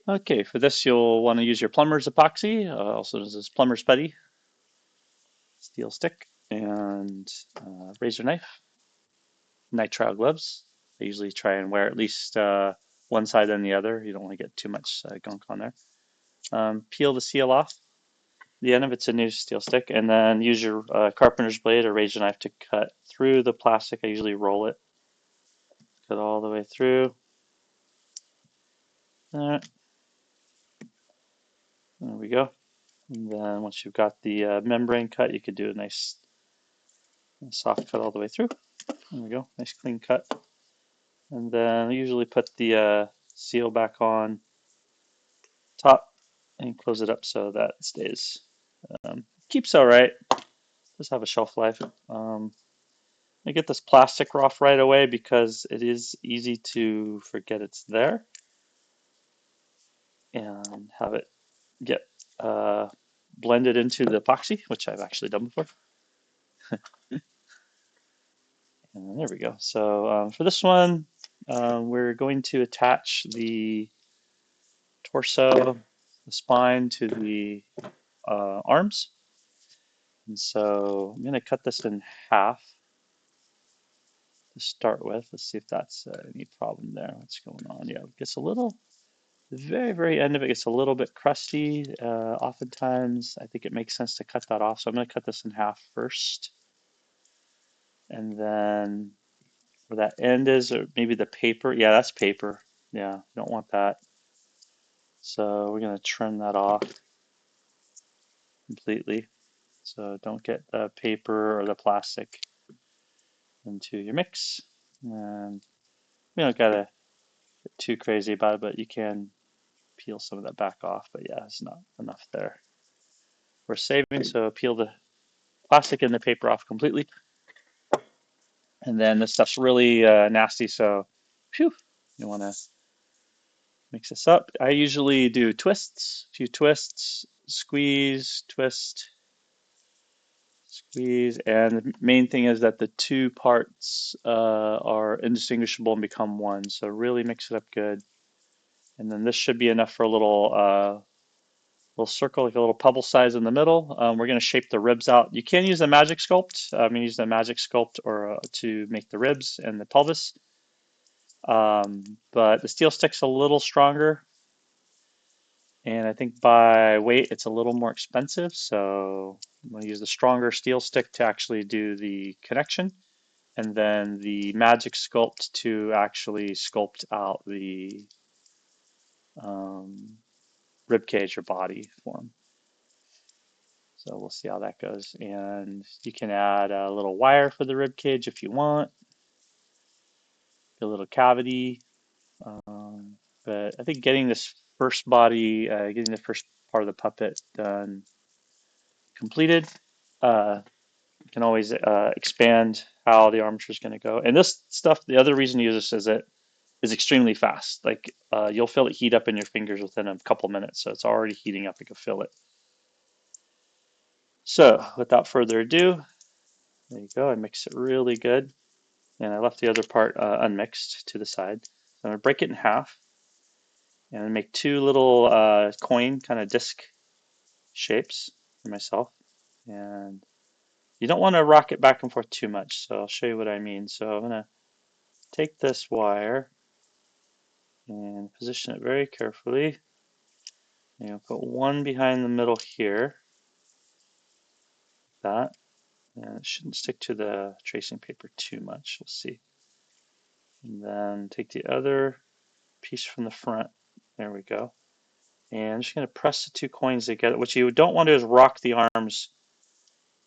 Okay, for this you'll want to use your plumber's epoxy, also known as plumber's putty, steel stick, and razor knife, nitrile gloves. I usually try and wear at least one side than the other. You don't want to get too much gunk on there. Peel the seal off the end of it's a new steel stick, and then use your carpenter's blade or razor knife to cut through the plastic. I usually roll it, cut all the way through. There, there we go. And then once you've got the membrane cut, you could do a nice soft cut all the way through. There we go, nice clean cut. And then I usually put the seal back on top and close it up so that it stays. Keeps all right. Does have a shelf life. I get this plastic off right away because it is easy to forget it's there and have it get uh, blended into the epoxy, which I've actually done before. And there we go. So for this one, we're going to attach the torso, the spine to the arms. And so I'm going to cut this in half to start with. Let's see if that's any problem there. What's going on? Yeah, it gets a little, the very, very end of it gets a little bit crusty. Oftentimes, I think it makes sense to cut that off. So I'm going to cut this in half first. And then where that end is, or maybe the paper. Yeah, that's paper. Yeah, you don't want that. So we're going to trim that off completely. So don't get the paper or the plastic into your mix. And you don't gotta get too crazy about it, but you can peel some of that back off. But yeah, it's not enough there. We're saving, so peel the plastic and the paper off completely. And then this stuff's really nasty, so phew, you want to mix this up. I usually do twists, a few twists, squeeze, twist, squeeze, and the main thing is that the two parts are indistinguishable and become one. So really mix it up good. And then this should be enough for a little circle, like a little pebble size in the middle. We're going to shape the ribs out. You can use a magic sculpt. I'm going to use the magic sculpt or to make the ribs and the pelvis. But the steel stick's a little stronger, and I think by weight it's a little more expensive. So I'm going to use the stronger steel stick to actually do the connection, and then the magic sculpt to actually sculpt out the um, rib cage or body form. So we'll see how that goes. And you can add a little wire for the rib cage if you want, a little cavity. Um, but I think getting this first body, getting the first part of the puppet done, completed, uh, can always expand how the armature is going to go. And this stuff, the other reason to use this is it is extremely fast. Like you'll feel it heat up in your fingers within a couple minutes. So it's already heating up. You can feel it. So without further ado, there you go. I mix it really good. And I left the other part unmixed to the side. So I'm going to break it in half and make two little coin kind of disc shapes for myself. And you don't want to rock it back and forth too much, so I'll show you what I mean. So I'm going to take this wire and position it very carefully. And I'll put one behind the middle here, like that. And it shouldn't stick to the tracing paper too much, we'll see. And then take the other piece from the front. There we go. And I'm just going to press the two coins together. What you don't want to do is rock the arms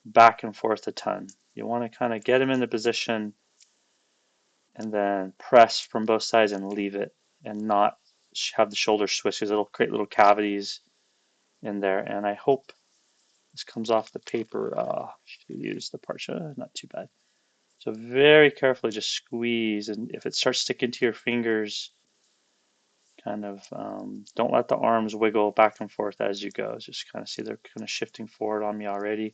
back and forth a ton. You want to kind of get them in the position and then press from both sides and leave it and not have the shoulders switch because it'll create little cavities in there. And I hope this comes off the paper. Should use the parchment, not too bad. So very carefully just squeeze, and if it starts sticking to your fingers, kind of don't let the arms wiggle back and forth as you go. Just kind of see they're kind of shifting forward on me already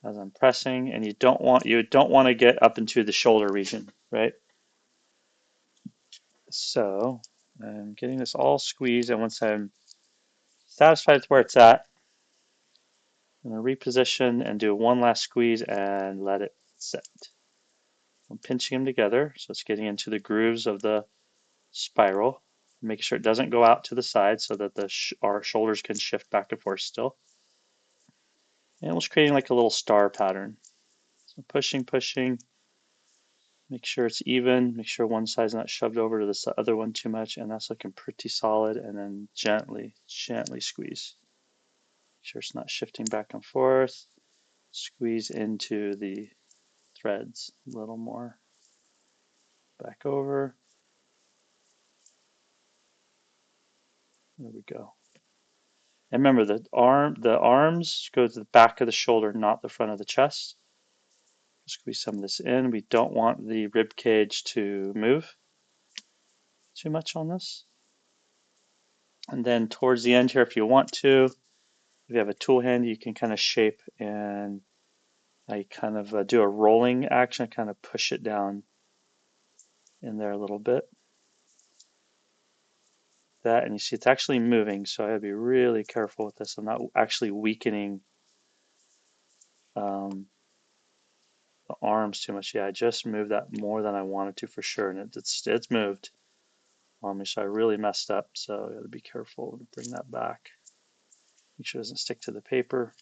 as I'm pressing, and you don't want to get up into the shoulder region, right? So I'm getting this all squeezed, and once I'm satisfied with where it's at, I'm going to reposition and do one last squeeze and let it set. I'm pinching them together, so it's getting into the grooves of the spiral. Make sure it doesn't go out to the side so that our shoulders can shift back and forth still. And we're just creating like a little star pattern. So pushing, pushing, make sure it's even, make sure one side's not shoved over to the other one too much, and that's looking pretty solid. And then gently, gently squeeze. Make sure it's not shifting back and forth. Squeeze into the threads a little more. Back over. There we go. And remember, the arms go to the back of the shoulder, not the front of the chest. Squeeze some of this in. We don't want the rib cage to move too much on this. And then towards the end here, if you want to, if you have a tool handy, you can kind of shape, and I kind of do a rolling action, kind of push it down in there a little bit. That, and you see it's actually moving, so I gotta be really careful with this. I'm not actually weakening um, the arms too much. Yeah, I just moved that more than I wanted to for sure, and it's moved on me, so I really messed up. So I gotta be careful to bring that back. Make sure it doesn't stick to the paper.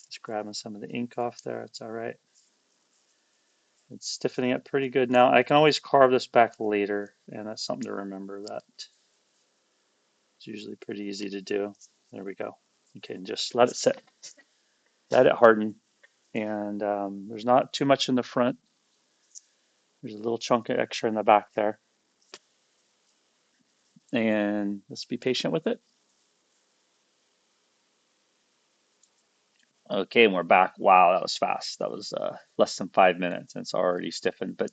Just grabbing some of the ink off there. It's all right. It's stiffening up pretty good now. I can always carve this back later, and that's something to remember. That it's usually pretty easy to do. There we go. Okay, and just let it sit. Let it harden. And there's not too much in the front. There's a little chunk of extra in the back there. And let's be patient with it. Okay, and we're back. Wow, that was fast. That was less than 5 minutes, and it's already stiffened. But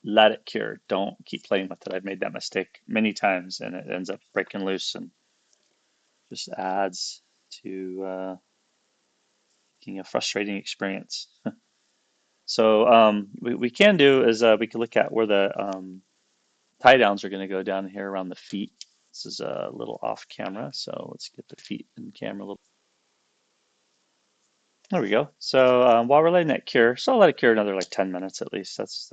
let it cure. Don't keep playing with it. I've made that mistake many times, and it ends up breaking loose and just adds to making a frustrating experience. So we can do is we can look at where the tie downs are going to go down here around the feet. This is a little off camera, so let's get the feet in camera a little. There we go. So while we're letting that cure, so I'll let it cure another like 10 minutes at least. That's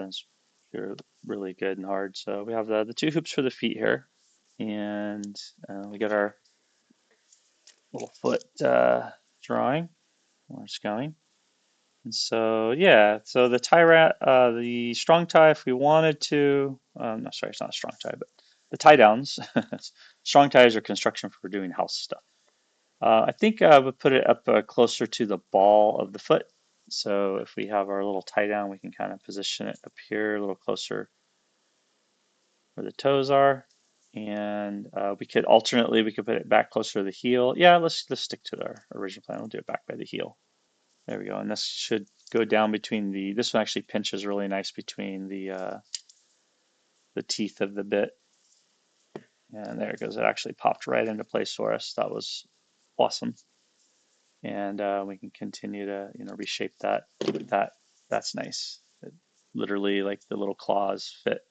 cure really good and hard. So we have the two hoops for the feet here, and we got our little foot drawing where it's going. And so yeah, so the tie wrap, the strong tie, if we wanted to, no, sorry, it's not a strong tie, but the tie downs. Strong ties are construction for doing house stuff. I think I would put it up closer to the ball of the foot. So if we have our little tie down, we can kind of position it up here a little closer where the toes are. And we could alternately, we could put it back closer to the heel. Yeah, let's stick to our original plan. We'll do it back by the heel. There we go. And this should go down between this one actually pinches really nice between the teeth of the bit. And there it goes. It actually popped right into place for us. That was awesome. And we can continue to reshape that. That's nice. It literally, like, the little claws fit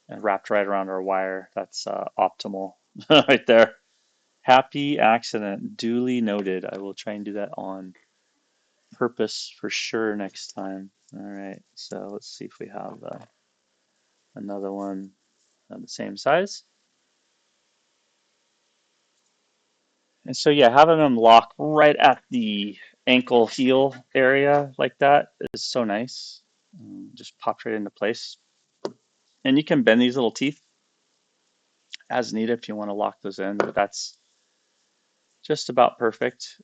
and wrapped right around our wire. That's optimal right there. Happy accident, duly noted. I will try and do that on purpose for sure next time. All right, so let's see if we have another one of the same size. And so yeah, having them lock right at the ankle heel area like that is so nice. Just pops right into place. And you can bend these little teeth as needed if you want to lock those in, but that's just about perfect.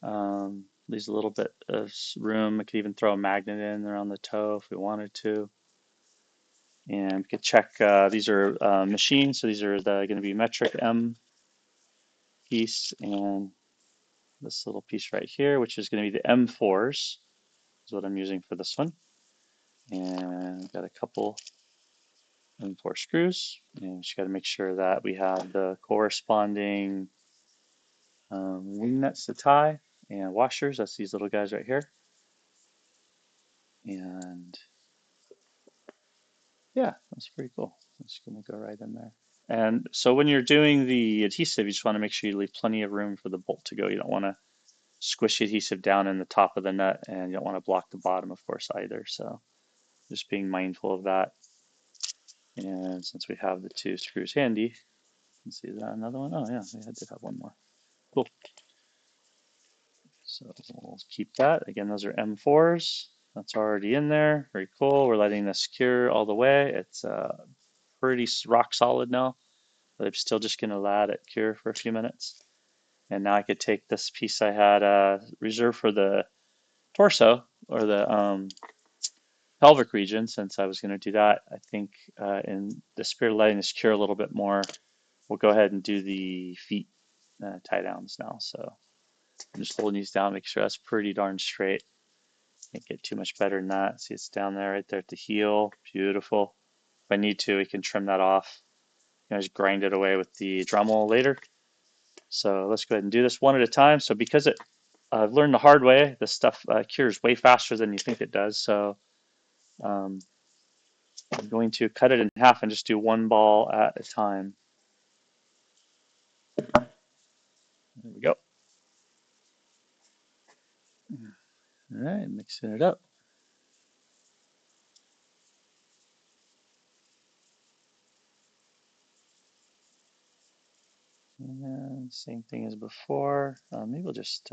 Leaves a little bit of room. I could even throw a magnet in around the toe if we wanted to. And we could check, these are machined, so these are going to be metric M piece, and this little piece right here, which is going to be the M4s, is what I'm using for this one. And I've got a couple M4 screws, and just got to make sure that we have the corresponding wing nuts to tie and washers. That's these little guys right here. And yeah, that's pretty cool. I'm just gonna go right in there. And so when you're doing the adhesive, you just want to make sure you leave plenty of room for the bolt to go. You don't want to squish the adhesive down in the top of the nut, and you don't want to block the bottom, of course, either. So just being mindful of that. And since we have the two screws handy, let's see, is that another one? Oh yeah, I did have one more. Cool. So we'll keep that. Again, those are M4s. That's already in there. Very cool. We're letting this cure all the way. It's pretty rock solid now, but I'm still just going to let it cure for a few minutes. And now I could take this piece I had reserved for the torso or the pelvic region, since I was going to do that. I think in the spirit of letting this cure a little bit more, we'll go ahead and do the feet tie downs now. So I'm just holding these down, make sure that's pretty darn straight. Can't get too much better than that. See, it's down there right there at the heel. Beautiful. If I need to, we can trim that off. You know, just grind it away with the Dremel later. So let's go ahead and do this one at a time. So because I've learned the hard way, this stuff cures way faster than you think it does. So um, I'm going to cut it in half and just do one ball at a time. There we go. All right, mixing it up. And same thing as before. Maybe we'll just,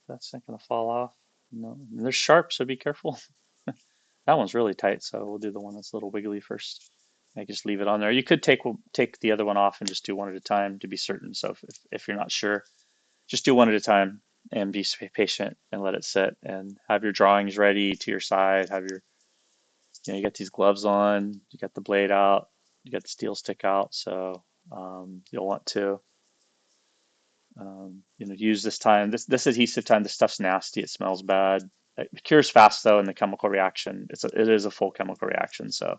that's not going to fall off. No, they're sharp, so be careful. That one's really tight, so we'll do the one that's a little wiggly first. I just leave it on there. You could take the other one off and just do one at a time to be certain. So if you're not sure, just do one at a time and be patient and let it sit and have your drawings ready to your side. Have your, you got these gloves on, you got the blade out, you got the steel stick out. So you'll want to, use this time. This adhesive time, this stuff's nasty. It smells bad. It cures fast though in the chemical reaction. It is a full chemical reaction. So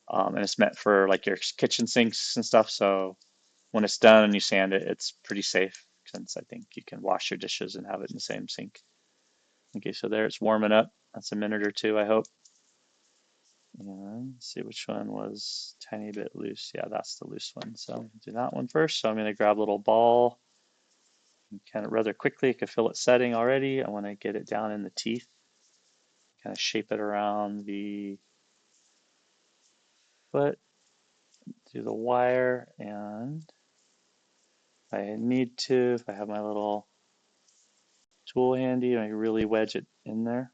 and it's meant for like your kitchen sinks and stuff. So when it's done and you sand it, it's pretty safe, since I think you can wash your dishes and have it in the same sink. Okay, so there it's warming up. That's a minute or two, I hope. And let's see which one was a tiny bit loose. Yeah, that's the loose one. So do that one first. So I'm going to grab a little ball and kind of rather quickly. I can feel it setting already. I want to get it down in the teeth, kind of shape it around the foot, do the wire, and if I need to, if I have my little tool handy, I can really wedge it in there.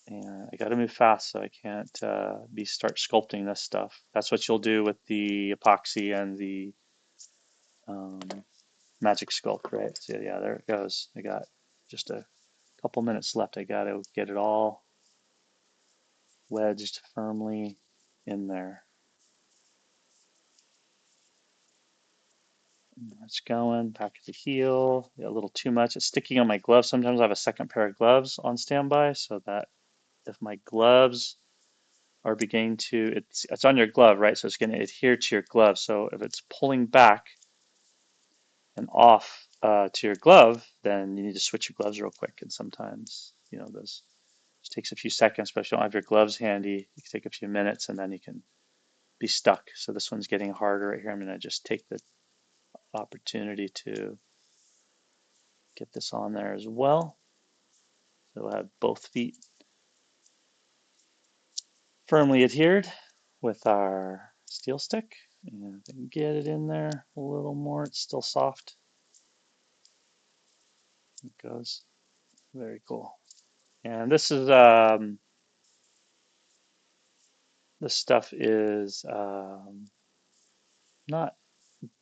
And I got to move fast, so I can't start sculpting this stuff. That's what you'll do with the epoxy and the um, magic sculpt, right? So yeah, there it goes. I got just a couple minutes left. I got to get it all wedged firmly in there. It's going back at the heel. A little too much. It's sticking on my gloves. Sometimes I have a second pair of gloves on standby, so that if my gloves are beginning to, it's on your glove, right? So it's going to adhere to your glove. So if it's pulling back and off to your glove, then you need to switch your gloves real quick. And sometimes, those just takes a few seconds, but if you don't have your gloves handy, it can take a few minutes and then you can be stuck. So this one's getting harder right here. I'm going to just take the opportunity to get this on there as well. So we'll have both feet firmly adhered with our steel stick. And if I can get it in there a little more, it's still soft. It goes. Very cool. And this stuff is not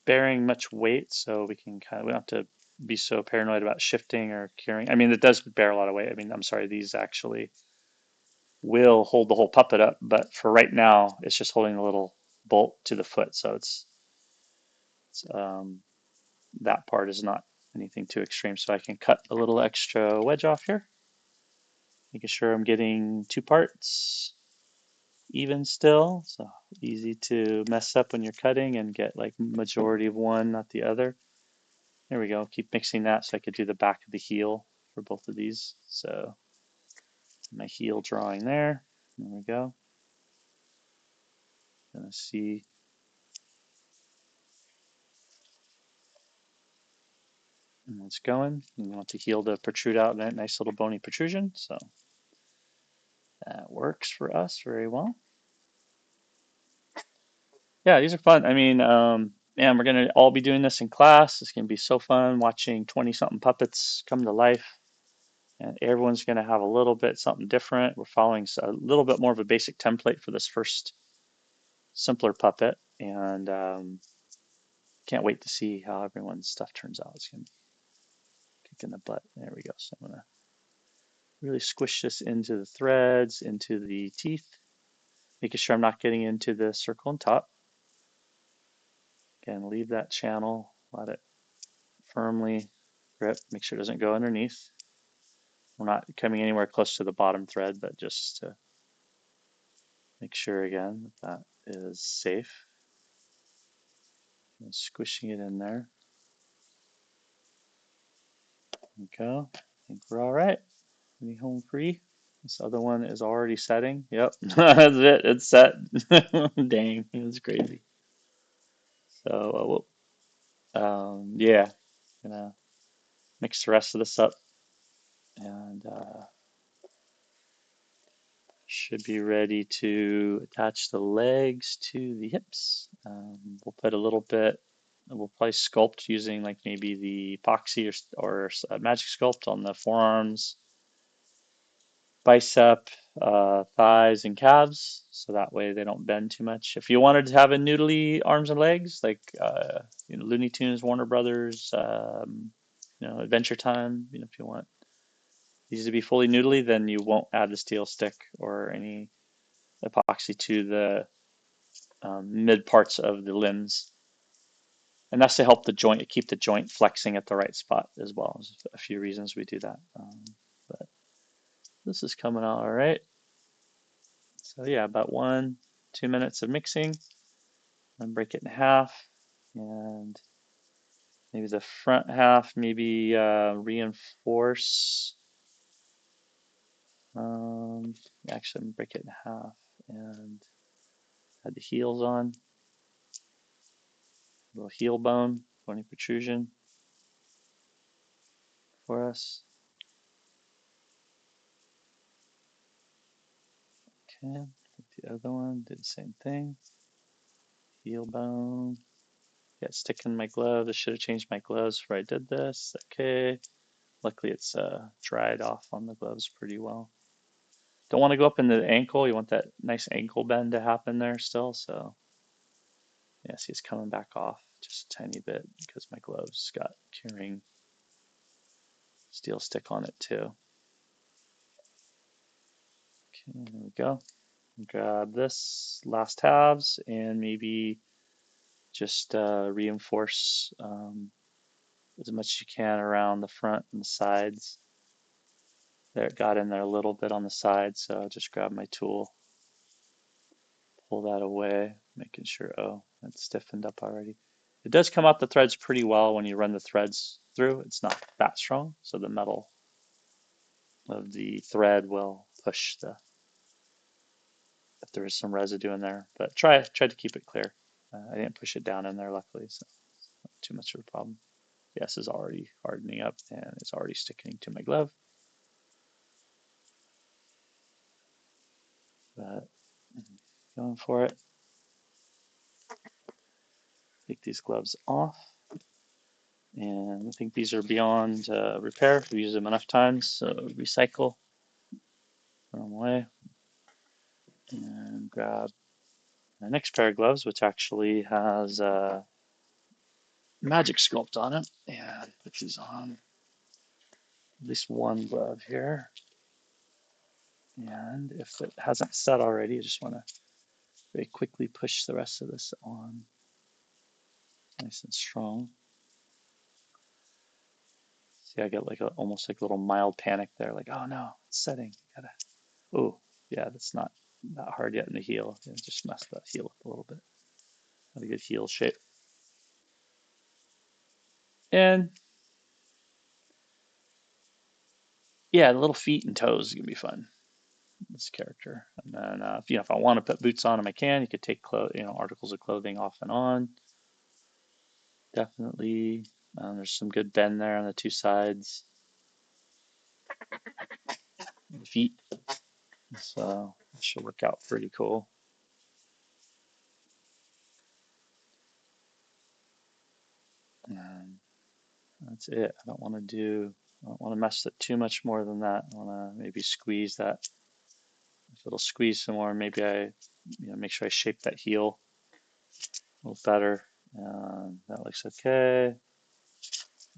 bearing much weight, so we don't have to be so paranoid about shifting or curing. I mean, it does bear a lot of weight. I mean, I'm sorry, these actually will hold the whole puppet up, but for right now, it's just holding a little bolt to the foot. So it's that part is not anything too extreme. So I can cut a little extra wedge off here, making sure I'm getting two parts even still. So easy to mess up when you're cutting and get like majority of one, not the other. There we go. Keep mixing that so I could do the back of the heel for both of these. So my heel drawing there. There we go. Gonna see it's going. You want the heel to protrude out, a nice little bony protrusion. So that works for us very well. Yeah, these are fun. I mean, man, we're gonna all be doing this in class. It's gonna be so fun watching 20 something puppets come to life. And everyone's gonna have a little bit something different. We're following a little bit more of a basic template for this first simpler puppet. And can't wait to see how everyone's stuff turns out. It's gonna be kicking the butt. There we go. So I'm gonna really squish this into the threads, into the teeth, making sure I'm not getting into the circle on top. Again, leave that channel, let it firmly grip, make sure it doesn't go underneath. We're not coming anywhere close to the bottom thread, but just to make sure again that is safe. And squishing it in there. There we go. I think we're all right. Any home free? This other one is already setting. Yep, that's it. It's set. Dang, it was crazy. So, yeah, gonna mix the rest of this up and should be ready to attach the legs to the hips. We'll put a little bit, we'll probably sculpt using like maybe the epoxy or magic sculpt on the forearms, bicep, thighs, and calves, so that way they don't bend too much. If you wanted to have a noodly arms and legs, like Looney Tunes, Warner Brothers, Adventure Time, if you want these to be fully noodly, then you won't add the steel stick or any epoxy to the mid parts of the limbs. And that's to help the joint, keep the joint flexing at the right spot as well. There's a few reasons we do that. But this is coming out all right. So yeah, about 1-2 minutes of mixing, and break it in half. And maybe the front half, maybe reinforce. Um, Actually, break it in half and add the heels on. Little heel bone, bony protrusion for us. Okay, the other one, did the same thing. Heel bone. Yeah, it's sticking in my glove. I should have changed my gloves before I did this. Okay. Luckily, it's dried off on the gloves pretty well. Don't want to go up in the ankle. You want that nice ankle bend to happen there still. So, yeah, see, it's coming back off just a tiny bit because my gloves got curing steel stick on it too. Okay, there we go. Grab this last halves and maybe just reinforce as much as you can around the front and the sides. There, it got in there a little bit on the side, so I'll just grab my tool, pull that away, making sure, oh, it's stiffened up already. It does come out the threads pretty well when you run the threads through. It's not that strong, so the metal of the thread will push the, if there is some residue in there. But try to keep it clear. I didn't push it down in there, luckily, so not too much of a problem. Yes, is already hardening up and it's already sticking to my glove. But going for it. Take these gloves off. And I think these are beyond repair. We use them enough times, so recycle, throw them away, and grab my next pair of gloves, which actually has magic sculpt on it, and put these on at least one glove here. And if it hasn't set already, I just want to very quickly push the rest of this on nice and strong. See, I get like almost like a little mild panic there, like, oh no, it's setting. Gotta, oh, yeah, that's not that hard yet in the heel. It just messed that heel up a little bit. Not a good heel shape. And yeah, the little feet and toes is gonna be fun. This character, and then if I want to put boots on them, I can. You could take articles of clothing off and on. Definitely. There's some good bend there on the two sides, the feet. So it should work out pretty cool. And that's it. I don't want to mess it too much more than that. I want to maybe squeeze that. If it'll squeeze some more, maybe make sure I shape that heel a little better. That looks okay.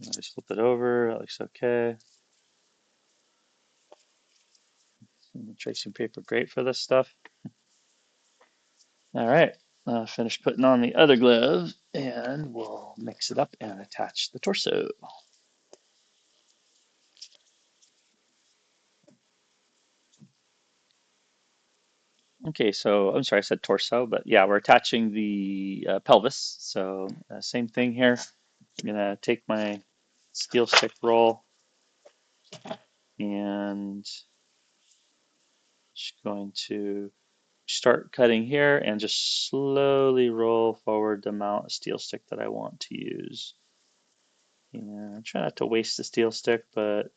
I just flip it over. That looks okay. Tracing paper, great for this stuff. All right, finished putting on the other glove, and we'll mix it up and attach the torso. Okay, so I'm sorry, I said torso, but yeah, we're attaching the pelvis. So same thing here. I'm gonna take my steel stick roll and just going to start cutting here and just slowly roll forward the amount of steel stick that I want to use. And try not to waste the steel stick, but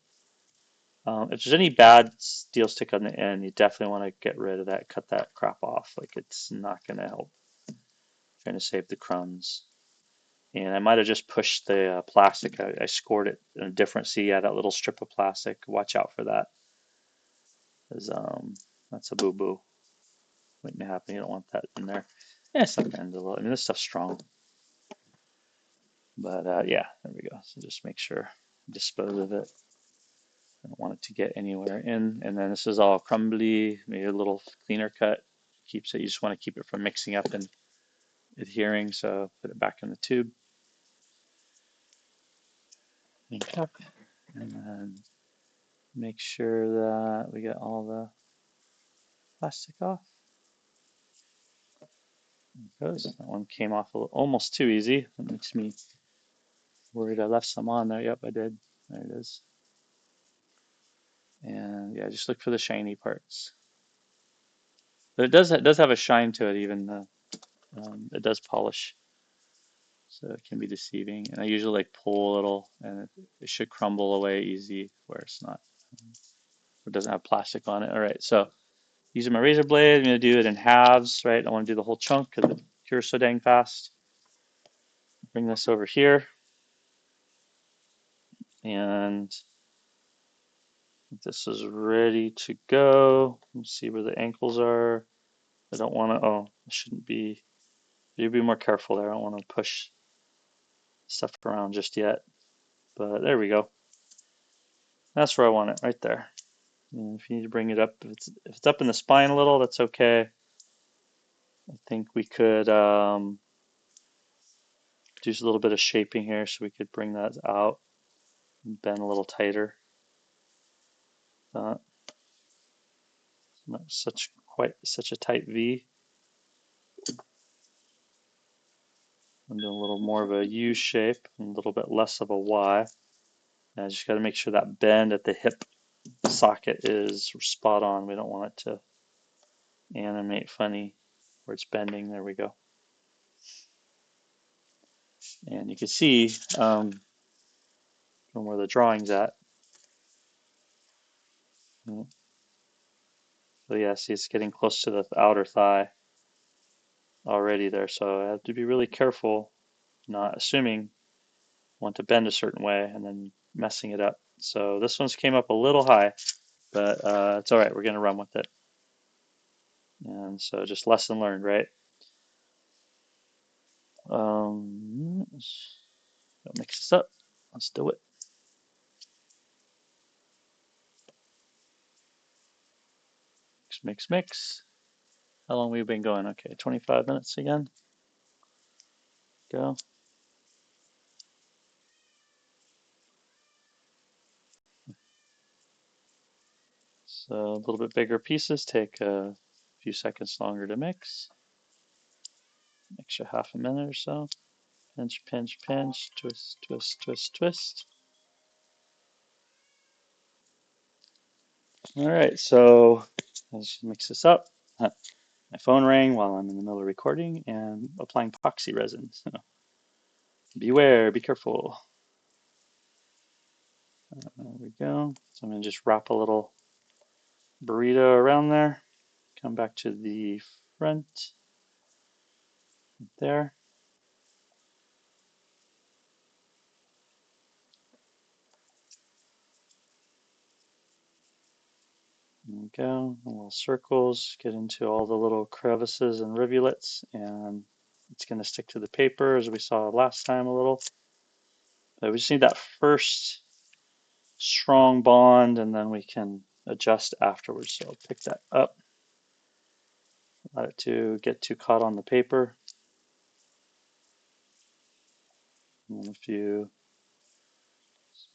if there's any bad steel stick on the end, you definitely want to get rid of that, cut that crap off. Like it's not going to help. Trying to save the crumbs. And I might have just pushed the plastic. I scored it in a different, see, yeah, that little strip of plastic. Watch out for that. Because that's a boo-boo waiting to happen. You don't want that in there. Yeah, it's not going to end a little. I mean, this stuff's strong. But yeah, there we go. So just make sure, dispose of it. I don't want it to get anywhere in. And then this is all crumbly, maybe a little cleaner cut. Keeps it, you just want to keep it from mixing up and adhering. So put it back in the tube. And cup. And then make sure that we get all the plastic off. Because that one came off almost too easy. That makes me worried I left some on there. Yep, I did. There it is. And yeah, just look for the shiny parts. But it does have a shine to it, even it does polish. So it can be deceiving. And I usually like pull a little and it should crumble away easy where it's not, it doesn't have plastic on it. All right, so using my razor blade, I'm gonna do it in halves, right? I wanna do the whole chunk because it cures so dang fast. Bring this over here and this is ready to go. Let's see where the ankles are. I don't wanna, oh, I shouldn't be, you be more careful there. I don't wanna push stuff around just yet, but there we go. That's where I want it, right there. And if you need to bring it up, if it's up in the spine a little, that's okay. I think we could do a little bit of shaping here so we could bring that out and bend a little tighter. Not such quite such a tight V. I'm doing a little more of a U shape and a little bit less of a Y. And I just got to make sure that bend at the hip socket is spot on. We don't want it to animate funny where it's bending. There we go. And you can see from where the drawing's at. So yeah, see it's getting close to the outer thigh already there. So I have to be really careful, not assuming I want to bend a certain way and then messing it up. So this one's came up a little high, but it's all right. We're going to run with it. And so just lesson learned, right? Mix this up. Let's do it. Mix, mix, mix. How long we've been going? Okay, 25 minutes again. Go. So a little bit bigger pieces take a few seconds longer to mix. Extra half a minute or so. Pinch, pinch, pinch, twist, twist, twist, twist. All right, so let's mix this up. My phone rang while I'm in the middle of recording and applying epoxy resin. So beware, be careful. There we go. So I'm going to just wrap a little burrito around there. Come back to the front there. There we go. Little circles, get into all the little crevices and rivulets, and it's going to stick to the paper as we saw last time a little. But we just need that first strong bond, and then we can adjust afterwards. So I'll pick that up, let it to get too caught on the paper. And a few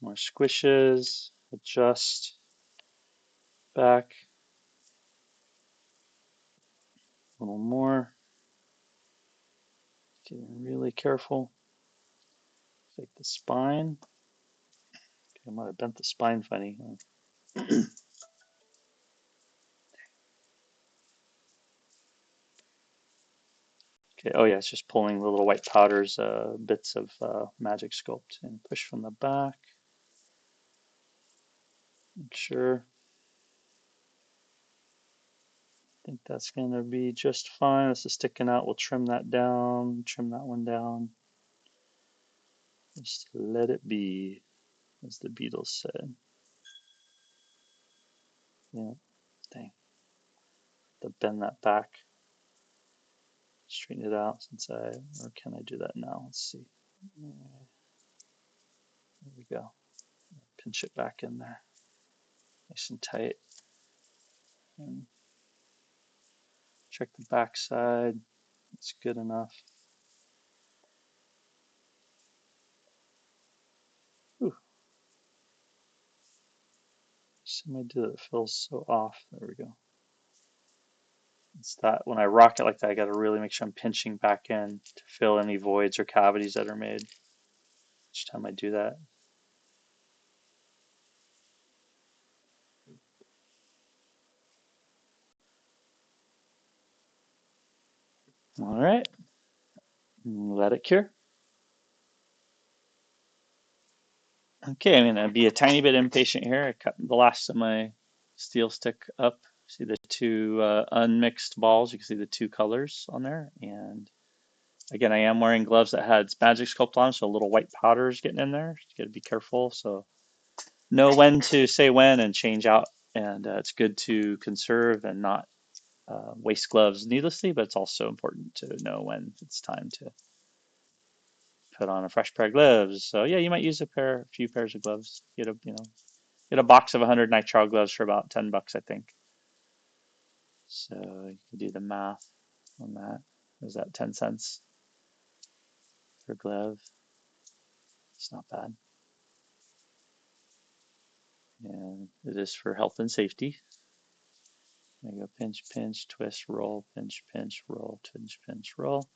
more squishes, adjust back a little more. Getting really careful. Take the spine. Okay, I might have bent the spine funny. Okay, oh yeah, it's just pulling the little white powders, bits of Magic Sculpt, and push from the back. Make sure. I think that's going to be just fine. This is sticking out. We'll trim that down, trim that one down. Just let it be, as the Beatles said. Yeah, dang. To bend that back, straighten it out since or can I do that now? Let's see. There we go. Pinch it back in there, nice and tight. And check the back side. It's good enough. Ooh, some idea that it feels so off. There we go. It's that when I rock it like that, I got to really make sure I'm pinching back in to fill any voids or cavities that are made each time I do that. All right, let it cure. Okay, I'm gonna be a tiny bit impatient here. I cut the last of my steel stick up. See the two unmixed balls. You can see the two colors on there. And again, I am wearing gloves that had Magic Sculpt on, so a little white powder is getting in there. You gotta be careful. So know when to say when and change out. And it's good to conserve and not waste gloves needlessly, but it's also important to know when it's time to put on a fresh pair of gloves. So yeah, you might use a few pairs of gloves. Get a box of 100 nitrile gloves for about $10, I think. So you can do the math on that. Is that 10 cents per glove? It's not bad. And it is for health and safety. There you go, pinch, pinch, twist, roll, pinch, pinch, roll, pinch, pinch, roll.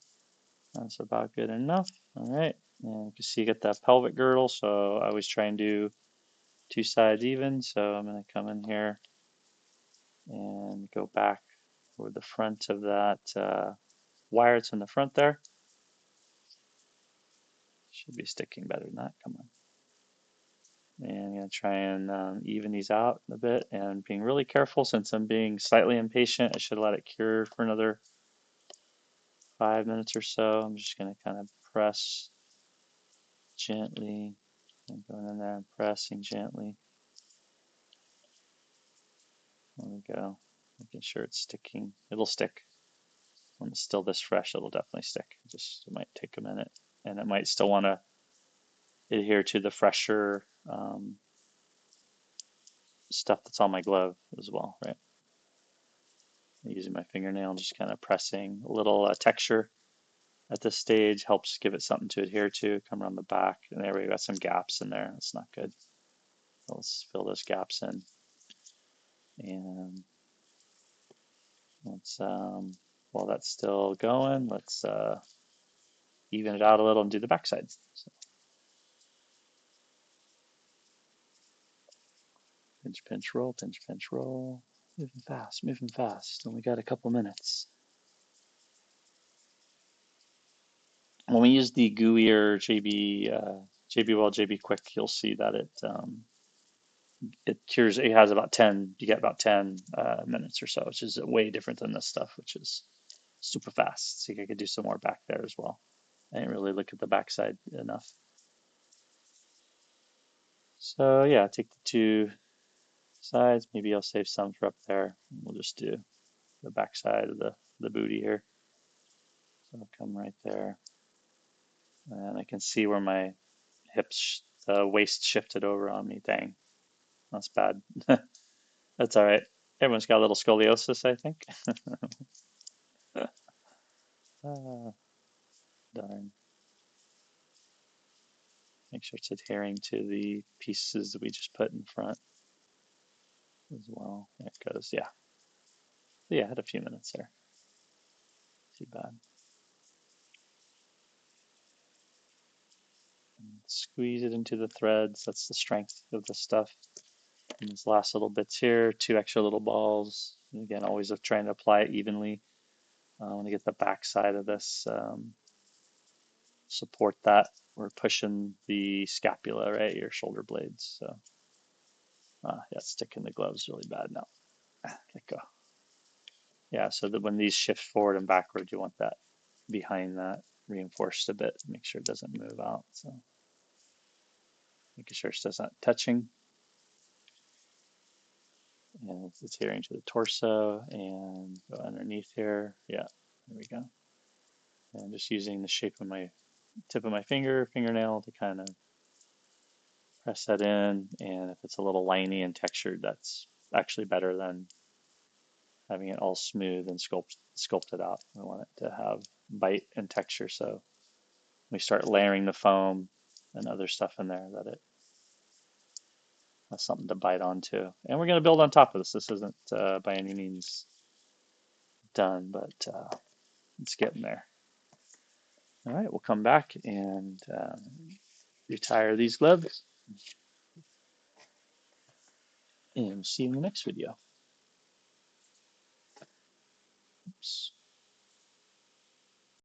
That's about good enough. All right, and you can see you get that pelvic girdle, so I always try and do two sides even. So I'm going to come in here and go back over the front of that wire that's in the front there. Should be sticking better than that. Come on. And I'm going to try and even these out a bit and being really careful since I'm being slightly impatient. I should let it cure for another 5 minutes or so. I'm just going to kind of press gently and going in there and pressing gently. There we go. Making sure it's sticking. It'll stick. When it's still this fresh, it'll definitely stick. It might take a minute and it might still want to adhere to the fresher stuff that's on my glove as well, right? Using my fingernail, just kind of pressing a little texture at this stage helps give it something to adhere to. Come around the back, and there we got some gaps in there. That's not good. Let's fill those gaps in, and let's while that's still going, let's even it out a little and do the backside. So, pinch, pinch, roll, pinch, pinch, roll. Moving fast, moving fast. Only got a couple minutes. When we use the gooier JB Well JB Quick, you'll see that it it cures. It has about 10. You get about 10 minutes or so, which is way different than this stuff, which is super fast. See, I could do some more back there as well. I didn't really look at the backside enough. So yeah, take the two sides. Maybe I'll save some for up there. We'll just do the backside of the booty here. So I'll come right there, and I can see where my hips, the waist shifted over on me. Dang, that's bad. That's all right. Everyone's got a little scoliosis, I think. Ah, darn. Make sure it's adhering to the pieces that we just put in front as well. There it goes. Yeah. Yeah, I had a few minutes there. Too bad. And squeeze it into the threads. That's the strength of the stuff. And these last little bits here, two extra little balls. And again, always trying to apply it evenly. I want to get the back side of this, support that. We're pushing the scapula, right? Your shoulder blades. So, yeah, it's sticking the gloves really bad now. Let go. Yeah, so that when these shift forward and backward, you want that behind that reinforced a bit, make sure it doesn't move out. So making sure it's not touching, and it's adhering to the torso and go underneath here. Yeah, there we go. And just using the shape of my tip of my fingernail to kind of press that in. And if it's a little liney and textured, that's actually better than having it all smooth and sculpted out. We want it to have bite and texture. So we start layering the foam and other stuff in there that it has something to bite onto. And we're going to build on top of this. This isn't by any means done, but it's getting there. All right, we'll come back and retire these gloves, and we'll see you in the next video. Oops.